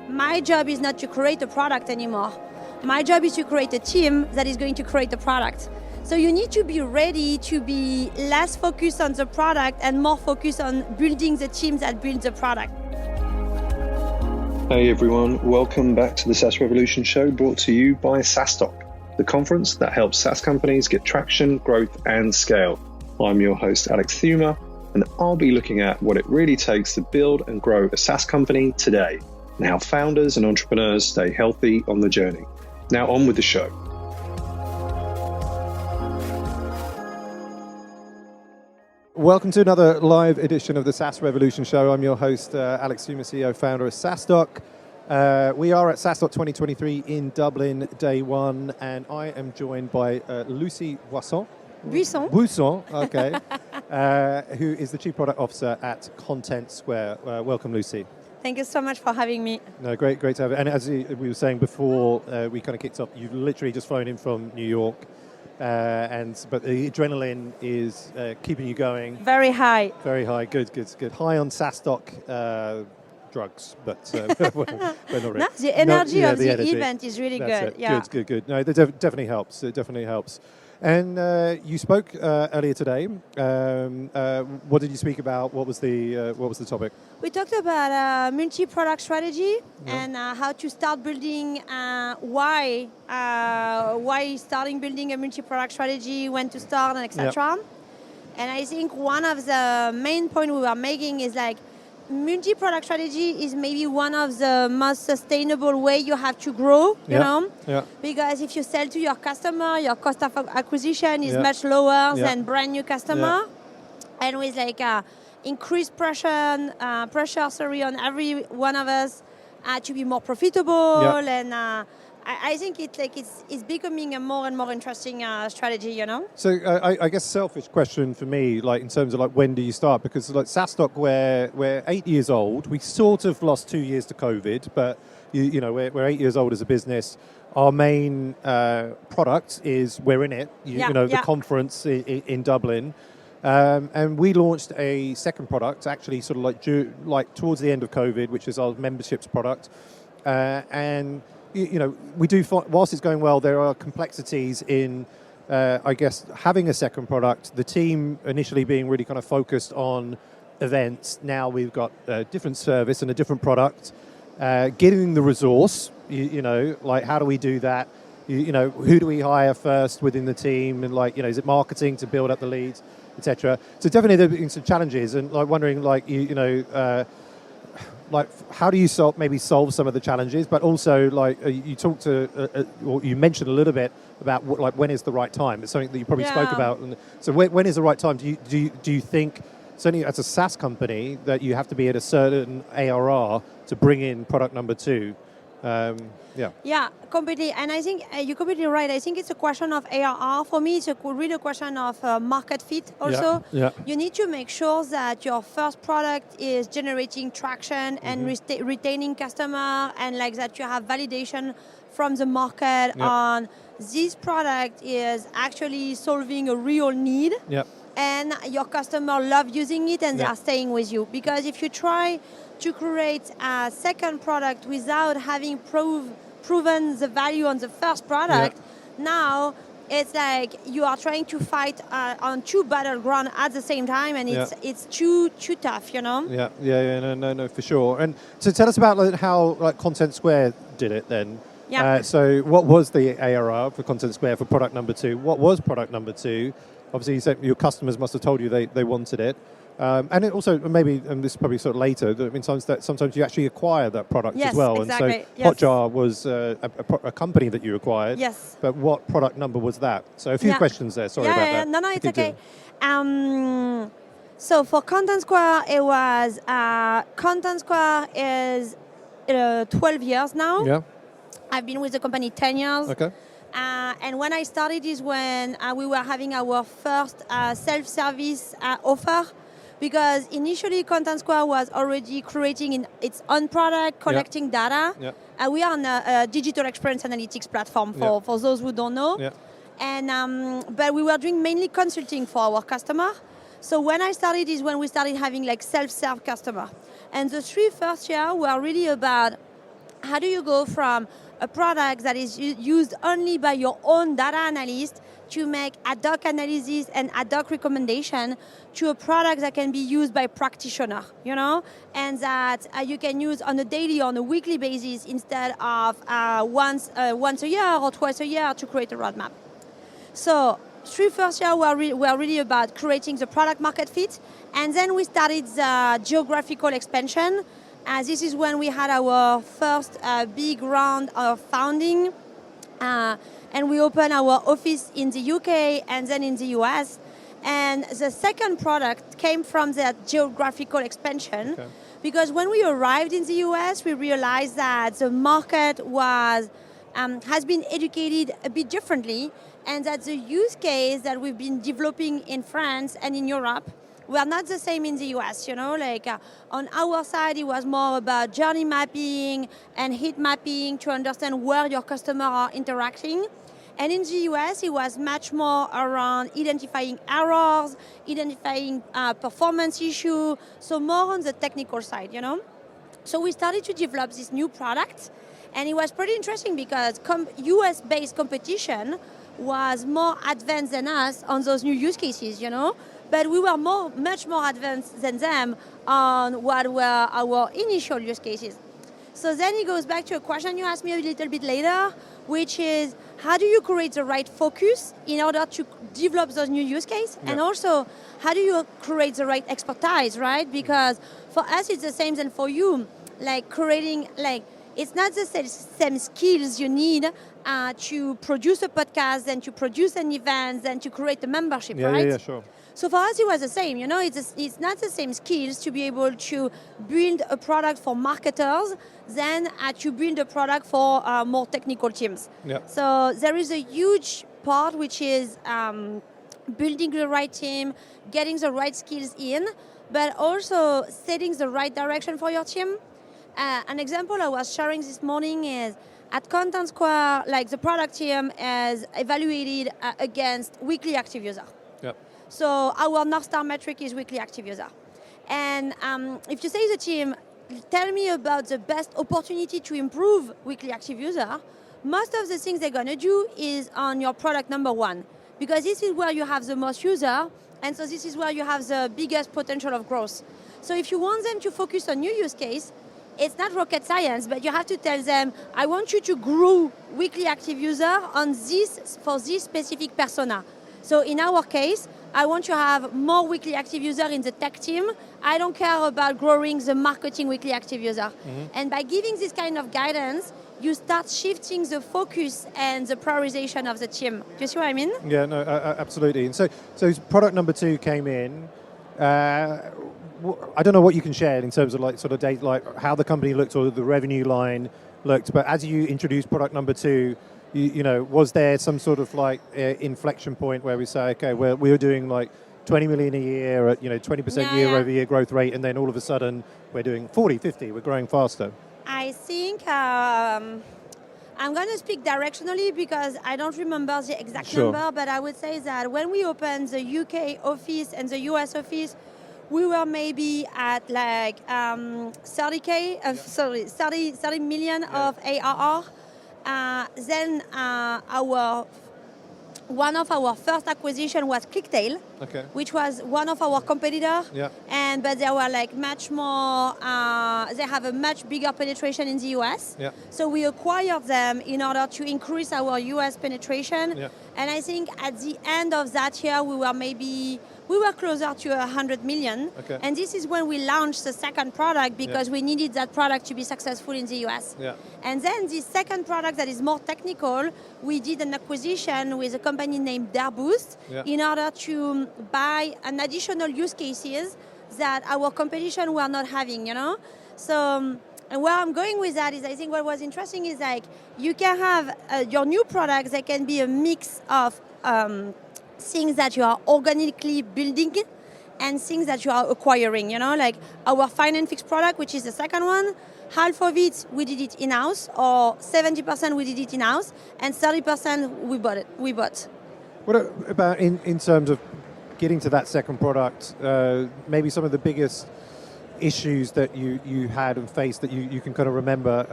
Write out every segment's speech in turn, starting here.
my job is not to create a product anymore. My job is to create a team that is going to create the product. So you need to be ready to be less focused on the product and more focused on building the teams that build the product. Hey everyone, welcome back to the SaaS Revolution Show, brought to you by SaaStock, the conference that helps SaaS companies get traction, growth and scale. I'm your host Alex Theuma, and I'll be looking at what it really takes to build and grow a SaaS company today, and how founders and entrepreneurs stay healthy on the journey. Now on with the show. Welcome to another live edition of the SaaS Revolution Show. I'm your host, Alex Theuma, CEO, founder of SaaStock. We are at SaaStock 2023 in Dublin, day one, and I am joined by Lucie Buisson. Buisson, okay, who is the Chief Product Officer at Contentsquare. Welcome, Lucie. Thank you so much for having me. No, great to have you. And as we were saying before we kind of kicked off, you've literally just flown in from New York. But the adrenaline is keeping you going. Very high. Very high. Good. High on SaaStock drugs, but not really. No, the energy of the event is really good. Yeah. Good. No, it definitely helps. It definitely helps. And you spoke earlier today. What did you speak about? What was the topic? We talked about multi-product strategy and how to start building. Why starting building a multi-product strategy? When to start, and etc. And I think one of the main points we were making is like multi-product strategy is maybe one of the most sustainable way you have to grow, you know? Yeah. Because if you sell to your customer, your cost of acquisition is much lower than brand new customer. And with like increased pressure on every one of us to be more profitable. And I think it's becoming a more and more interesting strategy, you know? So I guess selfish question for me, like in terms of like when do you start? Because like SaaStock, we're 8 years old. We sort of lost 2 years to COVID, but you know we're 8 years old as a business. Our main product is we're in it. The conference in Dublin. And we launched a second product, actually sort of like towards the end of COVID, which is our memberships product. And you know, we do find, whilst it's going well, there are complexities in, I guess, having a second product. The team initially being really kind of focused on events. Now we've got a different service and a different product. Getting the resource, you know, like how do we do that? You know, who do we hire first within the team? And like, you know, is it marketing to build up the leads, etc. So definitely there have been some challenges, and like wondering, like like how do you solve some of the challenges, but also like you talked to or you mentioned a little bit about like when is the right time. It's something that you probably spoke about. And so when is the right time? Do you think, certainly as a SaaS company, that you have to be at a certain ARR to bring in product number two? Yeah, completely. And I think you're completely right. I think it's a question of ARR. For me, it's really a question of market fit also. You need to make sure that your first product is generating traction and retaining customer, and like that you have validation from the market on this product is actually solving a real need. And your customer love using it and they are staying with you. Because if you try to create a second product without having proven the value on the first product, now it's like you are trying to fight on two battlegrounds at the same time, and it's too tough, you know? No, for sure. And so tell us about like, how like Contentsquare did it then. So what was the ARR for Contentsquare for product number two? What was product number two? Obviously, you said your customers must have told you they wanted it. And it also, maybe, and this is probably sort of later, I mean, sometimes you actually acquire that product as well. Exactly. And so Hotjar was a company that you acquired. Yes. But what product number was that? So a few questions there. Sorry about that. No, it's okay. So for Contentsquare, it was, Contentsquare is 12 years now. Yeah. I've been with the company 10 years. Okay. And when I started is when we were having our first self-service offer, because initially Contentsquare was already creating its own product, collecting data. We are on a digital experience analytics platform for those who don't know. And but we were doing mainly consulting for our customer. So when I started is when we started having like self-serve customer. And the 3 first years were really about how do you go from a product that is used only by your own data analyst to make ad hoc analysis and ad hoc recommendation to a product that can be used by practitioner, and that you can use on a daily, on a weekly basis instead of once a year or twice a year to create a roadmap. So 3 first year were really about creating the product market fit, and then we started the geographical expansion. This is when we had our first big round of founding, and we opened our office in the UK and then in the US. And the second product came from that geographical expansion, because when we arrived in the US, we realized that the market has been educated a bit differently, and that the use case that we've been developing in France and in Europe were not the same in the US, on our side, it was more about journey mapping and heat mapping to understand where your customers are interacting. And in the US, it was much more around identifying errors, identifying performance issues, so more on the technical side, So we started to develop this new product, and it was pretty interesting because US-based competition was more advanced than us on those new use cases, but we were much more advanced than them on what were our initial use cases. So then it goes back to a question you asked me a little bit later, which is how do you create the right focus in order to develop those new use cases? And also, how do you create the right expertise, right? Because for us, it's the same than for you. It's not the same skills you need to produce a podcast and to produce an event and to create a membership, right? Yeah, sure. So for us, it was the same. It's not the same skills to be able to build a product for marketers than to build a product for more technical teams. Yeah. So there is a huge part which is building the right team, getting the right skills in, but also setting the right direction for your team. An example I was sharing this morning is at Contentsquare, the product team is evaluated against weekly active user. Yep. So our North Star metric is weekly active user. And if you say to the team, tell me about the best opportunity to improve weekly active user, most of the things they're going to do is on your product number 1, because this is where you have the most user, and so this is where you have the biggest potential of growth. So if you want them to focus on new use case, it's not rocket science, but you have to tell them, I want you to grow weekly active user for this specific persona. So in our case, I want to have more weekly active user in the tech team. I don't care about growing the marketing weekly active user. Mm-hmm. And by giving this kind of guidance, you start shifting the focus and the prioritization of the team. Do you see what I mean? Yeah, no, absolutely. And so product number 2 came in. I don't know what you can share in terms of how the company looked or the revenue line looked, but as you introduced product number 2, was there some sort of inflection point where we say, okay, we're doing 20 million a year at 20% year over year growth rate, and then all of a sudden we're doing 40, 50, we're growing faster? I think I'm going to speak directionally because I don't remember the exact number, but I would say that when we opened the UK office and the US office, we were maybe at 30 million of ARR. Then one of our first acquisition was Clicktail, which was one of our competitors. Yeah. But they were much more. They have a much bigger penetration in the US. Yeah. So we acquired them in order to increase our US penetration. Yeah. And I think at the end of that year, we were closer to 100 million. Okay. And this is when we launched the second product because we needed that product to be successful in the US. Yeah. And then the second product that is more technical, we did an acquisition with a company named Dareboost in order to buy an additional use cases that our competition were not having, So, and where I'm going with that is I think what was interesting is you can have your new products that can be a mix of things that you are organically building and things that you are acquiring, our Find and Fix product, which is the second one, half of it we did it in-house, or 70% we did it in-house, and 30% we bought. What about in terms of getting to that second product, maybe some of the biggest issues that you had and faced that you can kind of remember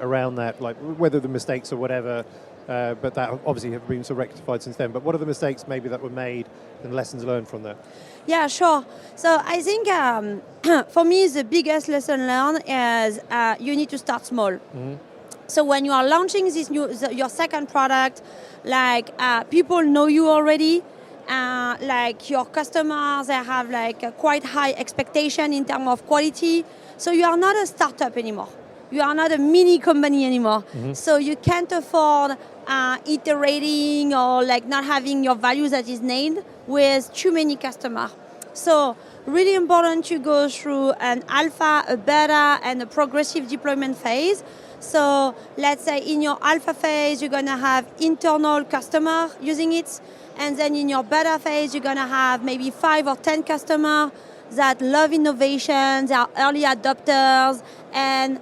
around that, like whether the mistakes or whatever, but that obviously have been sort of rectified since then. But what are the mistakes maybe that were made and lessons learned from that? Yeah, sure. So I think for me the biggest lesson learned is you need to start small. Mm-hmm. So when you are launching your second product, like people know you already. Like your customers, they have like a quite high expectation in terms of quality. So you are not a startup anymore. You are not a mini company anymore. Mm-hmm. So you can't afford iterating or like not having your values that is nailed with too many customers. So really important to go through an alpha, a beta, and a progressive deployment phase. So let's say in your alpha phase, you're going to have internal customer using it. And then in your beta phase, you're going to have maybe 5 or 10 customers that love innovation, they are early adopters. And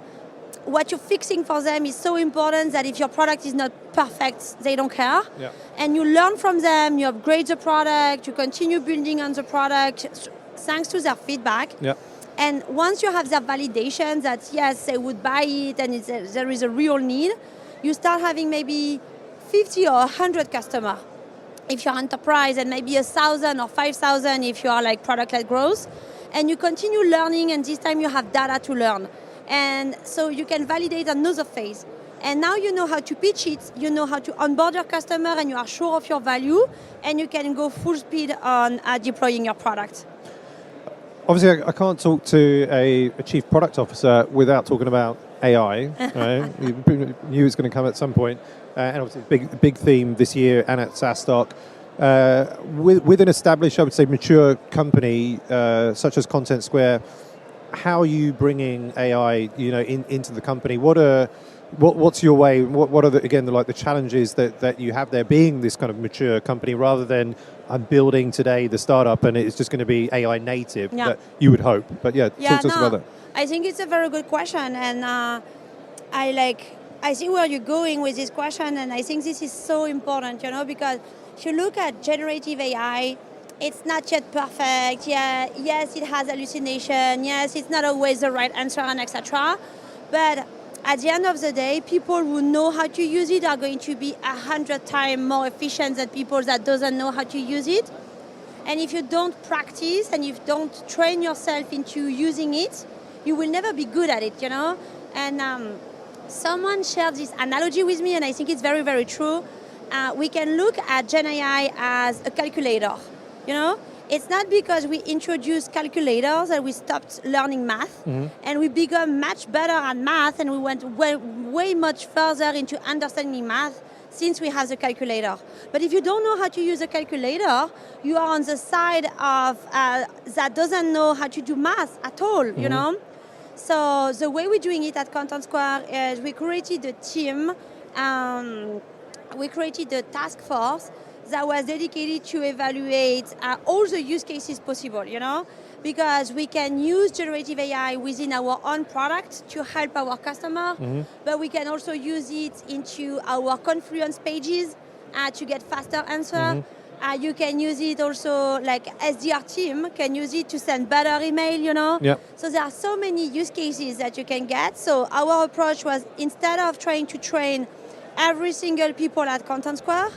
what you're fixing for them is so important that if your product is not perfect, they don't care. Yeah. And you learn from them, you upgrade the product, you continue building on the product thanks to their feedback. Yeah. And once you have that validation that, yes, they would buy it and there is a real need, you start having maybe 50 or 100 customers if you're enterprise, and maybe 1,000 or 5,000 if you are like product-led growth. And you continue learning, and this time you have data to learn. And so you can validate another phase. And now you know how to pitch it, you know how to onboard your customer, and you are sure of your value, and you can go full speed on deploying your product. Obviously, I can't talk to a chief product officer without talking about AI. Right? You knew it was going to come at some point. And obviously, big theme this year and at SaaStock. With an established, I would say, mature company such as Contentsquare, how are you bringing AI, into the company? What's your way? What are the challenges that you have there, being this kind of mature company, rather than I'm building today the startup and it's just going to be AI native that you would hope? But talk to us about that. I think it's a very good question, and I see where you're going with this question, and I think this is so important, because if you look at generative AI, it's not yet perfect. Yeah, yes, it has hallucination. Yes, it's not always the right answer, and etc. But at the end of the day, people who know how to use it are going to be 100 times more efficient than people that doesn't know how to use it. And if you don't practice and you don't train yourself into using it, you will never be good at it, And someone shared this analogy with me, and I think it's very, very true. We can look at Gen AI as a calculator. It's not because we introduced calculators that we stopped learning math, and we become much better at math, and we went way much further into understanding math since we have the calculator. But if you don't know how to use a calculator, you are on the side of that doesn't know how to do math at all, So the way we're doing it at Contentsquare is we created a team, we created a task force that was dedicated to evaluate all the use cases possible, because we can use generative AI within our own product to help our customer, but we can also use it into our Confluence pages to get faster answers. You can use it also, like SDR team can use it to send better email, Yep. So there are so many use cases that you can get. So our approach was, instead of trying to train every single people at Contentsquare,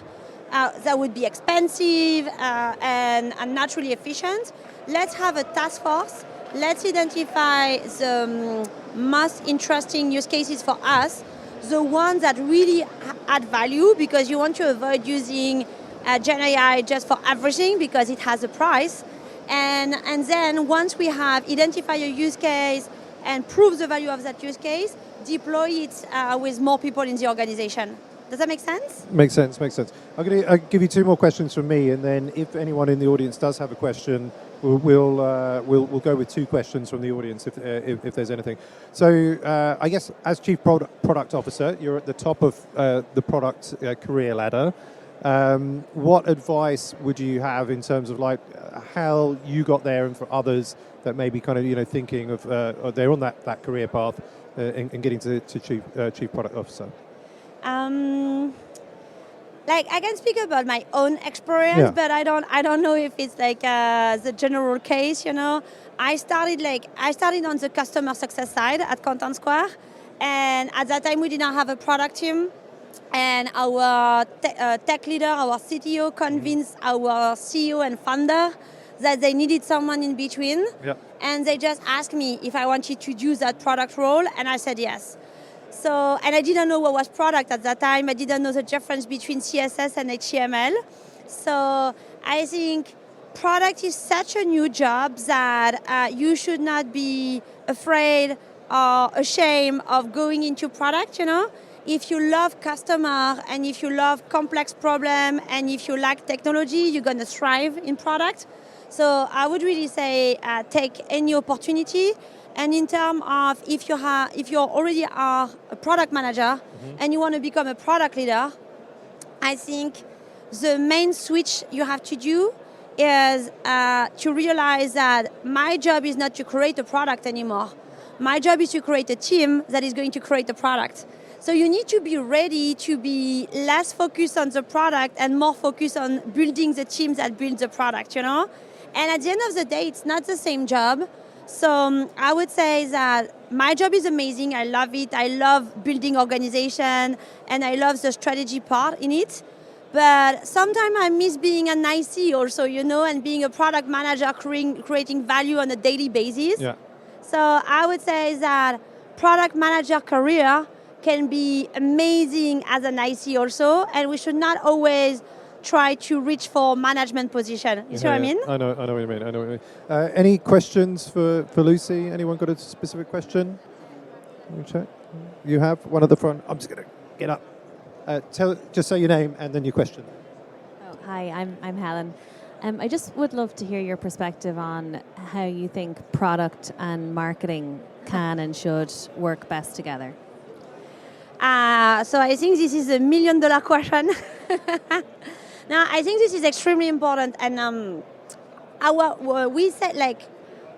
that would be expensive and not really efficient, let's have a task force. Let's identify the most interesting use cases for us, the ones that really add value, because you want to avoid using Gen AI just for everything because it has a price. And then once we have identified a use case and prove the value of that use case, deploy it with more people in the organization. Does that make sense? Makes sense. I'm going to give you 2 more questions from me, and then if anyone in the audience does have a question, we'll go with 2 questions from the audience if there's anything. So I guess as Chief Product Officer, you're at the top of the product career ladder. What advice would you have in terms of like how you got there, and for others that may be kind of thinking of they're on that career path and getting to Chief Product Officer? like I can speak about my own experience, but I don't know if it's like the general case. I started on the customer success side at Contentsquare, and at that time we did not have a product team, and our tech leader, our CTO, convinced our CEO and founder that they needed someone in between, and they just asked me if I wanted to do that product role, and I said yes. So, and I didn't know what was product at that time. I didn't know the difference between CSS and HTML. So I think product is such a new job that you should not be afraid or ashamed of going into product, If you love customer and if you love complex problem and if you like technology, you're going to thrive in product. So I would really say take any opportunity. And in terms of if you already are a product manager and you want to become a product leader, I think the main switch you have to do is to realize that my job is not to create a product anymore. My job is to create a team that is going to create the product. So you need to be ready to be less focused on the product and more focused on building the team that builds the product, And at the end of the day, it's not the same job. So I would say that my job is amazing. I love it. I love building organization and I love the strategy part in it. But sometimes I miss being an IC also, and being a product manager creating value on a daily basis. Yeah. So I would say that product manager career can be amazing as an IC also, and we should not always try to reach for management position. You see what I mean? I know what you mean. Any questions for Lucie? Anyone got a specific question? Let me check. You have one at the front. I'm just going to get up. Just say your name and then your question. Oh, hi, I'm Helen. I just would love to hear your perspective on how you think product and marketing can and should work best together. So I think this is $1 million question. Now, I think this is extremely important, and we said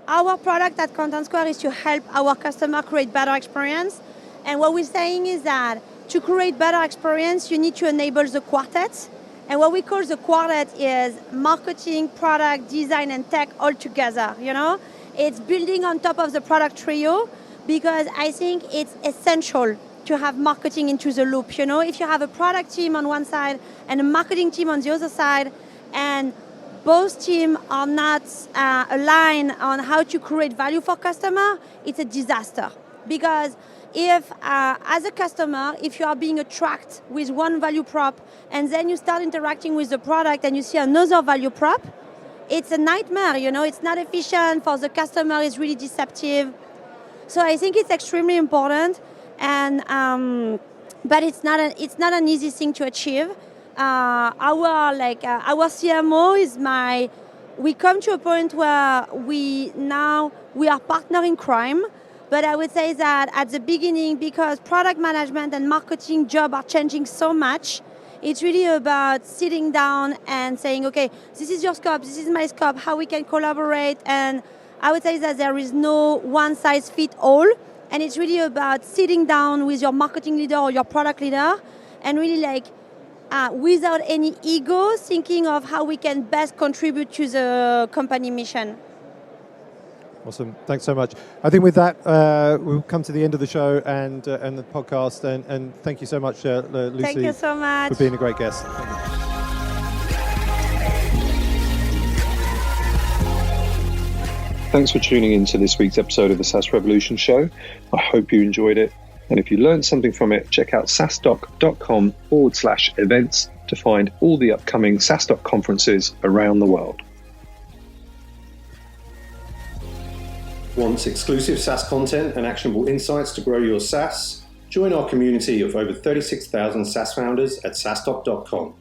our product at Contentsquare is to help our customer create better experience, and what we're saying is that to create better experience, you need to enable the quartet, and what we call the quartet is marketing, product, design, and tech all together. It's building on top of the product trio, because I think it's essential to have marketing into the loop. If you have a product team on one side and a marketing team on the other side, and both teams are not aligned on how to create value for customer, it's a disaster. Because if, as a customer, if you are being attracted with one value prop and then you start interacting with the product and you see another value prop, it's a nightmare. It's not efficient for the customer. It's really deceptive. So I think it's extremely important. And but it's not an easy thing to achieve. Our CMO is we come to a point where we are partner in crime, but I would say that at the beginning, because product management and marketing job are changing so much, it's really about sitting down and saying, okay, this is your scope, this is my scope, how we can collaborate. And I would say that there is no one size fit all. And it's really about sitting down with your marketing leader or your product leader and really without any ego, thinking of how we can best contribute to the company mission. Awesome. Thanks so much. I think with that, we'll come to the end of the show and the podcast. And thank you so much, Lucie. Thank you so much. For being a great guest. Thanks for tuning in to this week's episode of the SaaS Revolution Show. I hope you enjoyed it. And if you learned something from it, check out SaaStock.com/events to find all the upcoming SaaStock conferences around the world. Want exclusive SaaS content and actionable insights to grow your SaaS? Join our community of over 36,000 SaaS founders at SaaStock.com.